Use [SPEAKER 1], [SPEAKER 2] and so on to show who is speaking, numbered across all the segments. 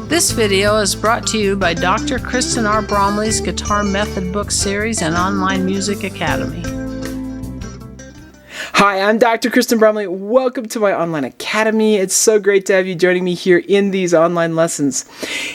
[SPEAKER 1] This video is brought to you by Dr. Kristen R. Bromley's Guitar Method Book Series and Online Music Academy.
[SPEAKER 2] Hi, I'm Dr. Kristen Bromley. Welcome to my online academy. It's so great to have you joining me here in these online lessons.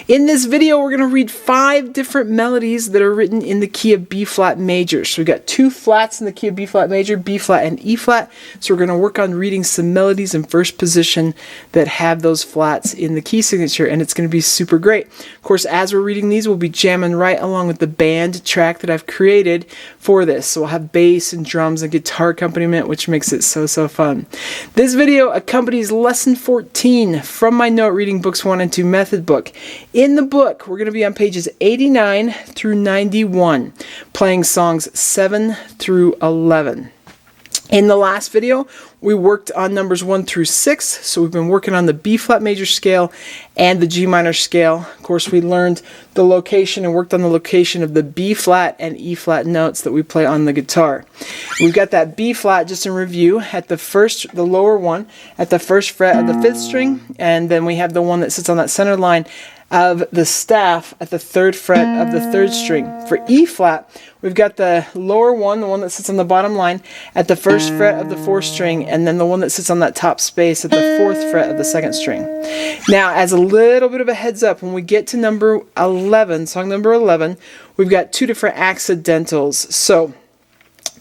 [SPEAKER 2] In this video, we're going to read 5 different melodies that are written in the key of B flat major. So we've got 2 flats in the key of B flat major, B flat and E flat. So we're going to work on reading some melodies in first position that have those flats in the key signature, and it's going to be super great. Of course, as we're reading these, we'll be jamming right along with the band track that I've created for this. So we'll have bass and drums and guitar accompaniment, which makes it so fun. This video accompanies lesson 14 from my note reading books 1 and 2 method book. In the book, we're going to be on pages 89 through 91, playing songs 7 through 11. In the last video, we worked on numbers 1 through 6, so we've been working on the B flat major scale and the G minor scale. Of course, we learned the location and worked on the location of the B flat and E flat notes that we play on the guitar. We've got that B flat, just in review, at the lower one, at the first fret of the 5th string, and then we have the one that sits on that center line of the staff at the 3rd fret of the 3rd string. For E flat, we've got the lower one, the one that sits on the bottom line, at the 1st fret of the 4th string, and then the one that sits on that top space at the 4th fret of the 2nd string. Now, as a little bit of a heads up, when we get to number 11, song number 11, we've got 2 different accidentals. So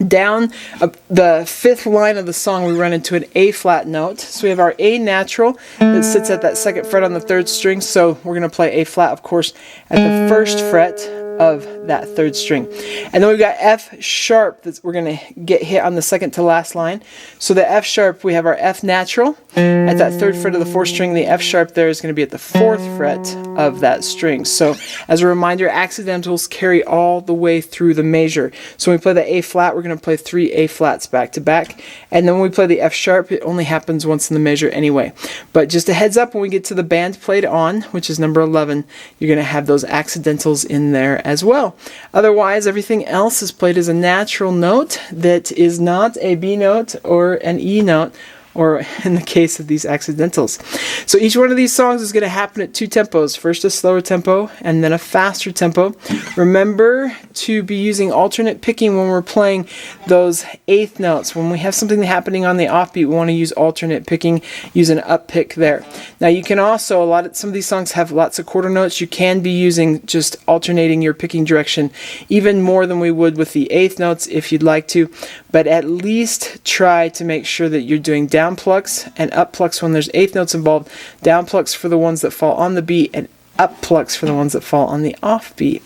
[SPEAKER 2] down the 5th line of the song, we run into an A flat note. So we have our A natural that sits at that 2nd fret on the 3rd string. So we're going to play A flat, of course, at the 1st fret of that 3rd string. And then we've got F sharp that we're going to get hit on the 2nd to last line. So the F sharp, we have our F natural at that 3rd fret of the 4th string. The F sharp there is going to be at the 4th fret of that string. So as a reminder, accidentals carry all the way through the measure. So when we play the A flat, we're going to play 3 A flats back to back. And then when we play the F sharp, it only happens once in the measure anyway. But just a heads up, when we get to the band played on, which is number 11, you're going to have those accidentals in there as well. Otherwise, everything else is played as a natural note that is not a B note or an E note, or in the case of these accidentals. So each one of these songs is going to happen at 2 tempos. First a slower tempo and then a faster tempo. Remember to be using alternate picking when we're playing those 8th notes. When we have something happening on the offbeat, we want to use alternate picking, use an up pick there. Now you can also, some of these songs have lots of quarter notes. You can be using just alternating your picking direction even more than we would with the 8th notes if you'd like to, but at least try to make sure that you're doing down plucks and up plucks when there's 8th notes involved, down plucks for the ones that fall on the beat, and up plucks for the ones that fall on the offbeat.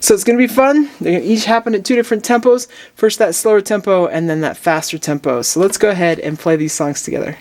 [SPEAKER 2] So it's going to be fun. They're going to each happen at 2 different tempos. First that slower tempo and then that faster tempo. So let's go ahead and play these songs together.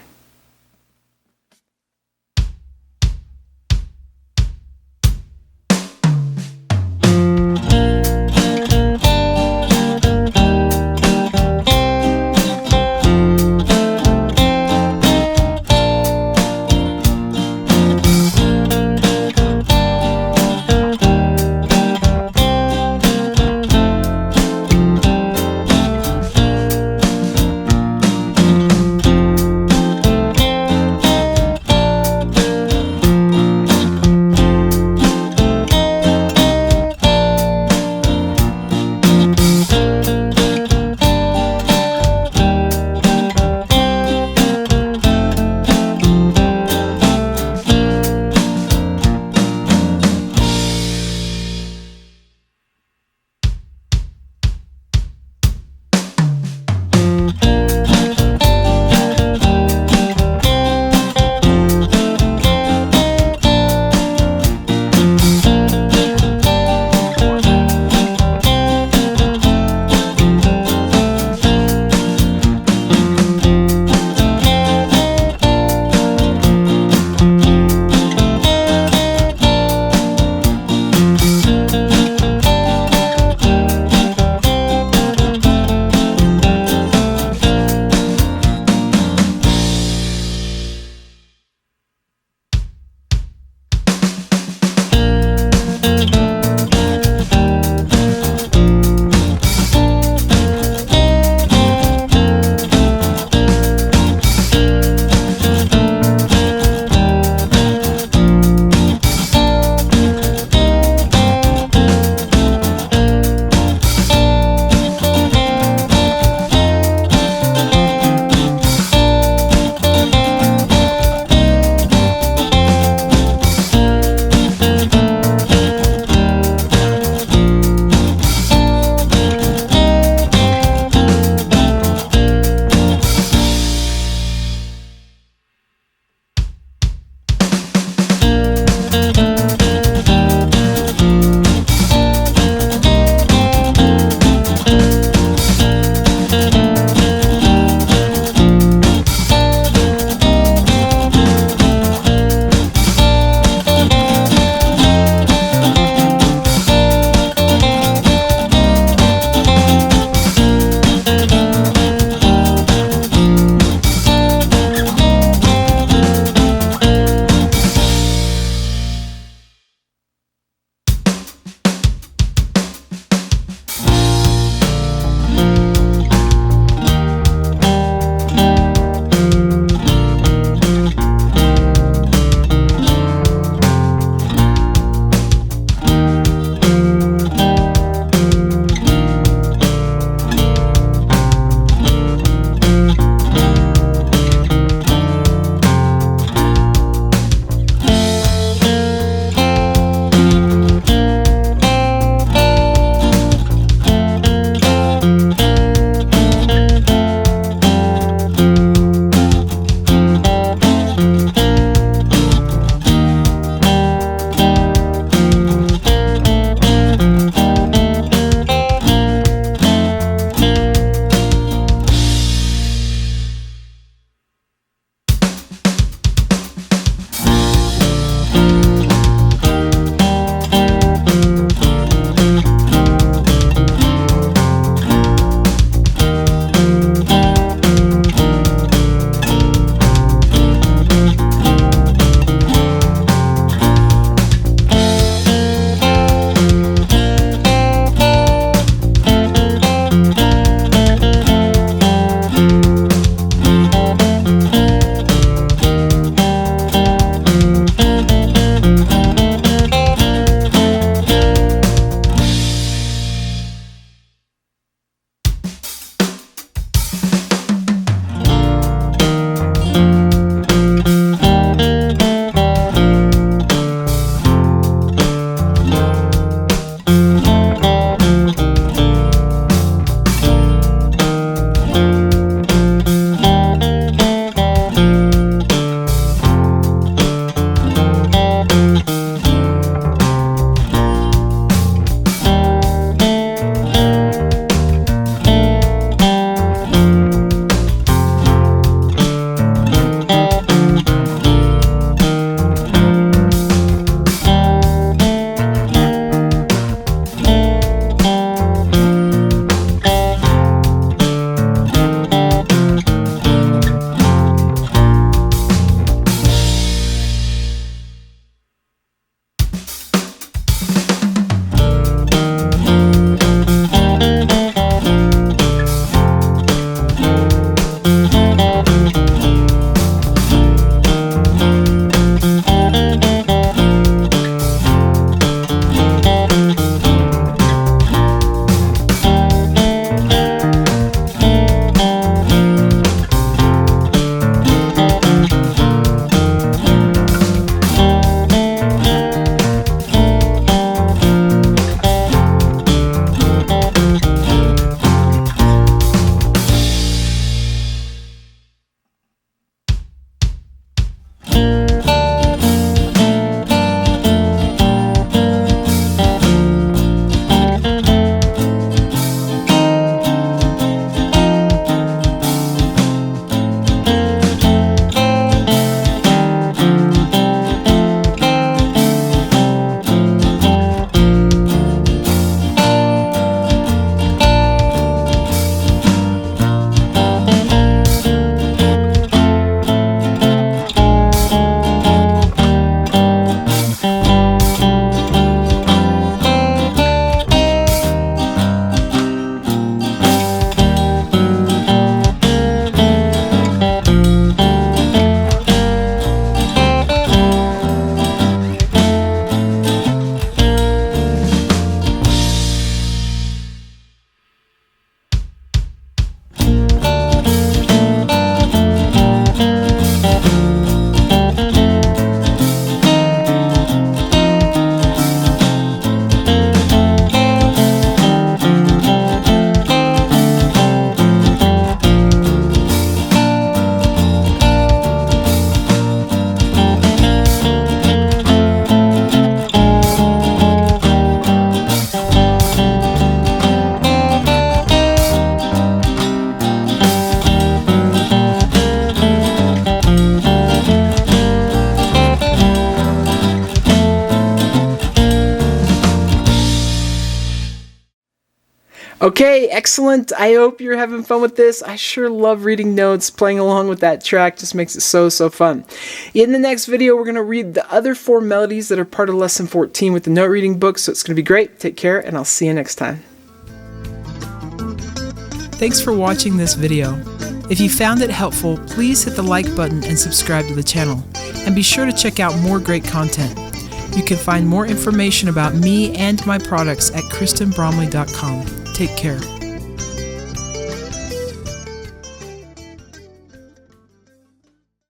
[SPEAKER 2] Okay, excellent. I hope you're having fun with this. I sure love reading notes. Playing along with that track just makes it so fun. In the next video, we're going to read the other 4 melodies that are part of Lesson 14 with the note reading book, so it's going to be great. Take care, and I'll see you next time. Thanks for watching this video. If you found it helpful, please hit the like button and subscribe to the channel. And be sure to check out more great content. You can find more information about me and my products at KristenBromley.com. Take care.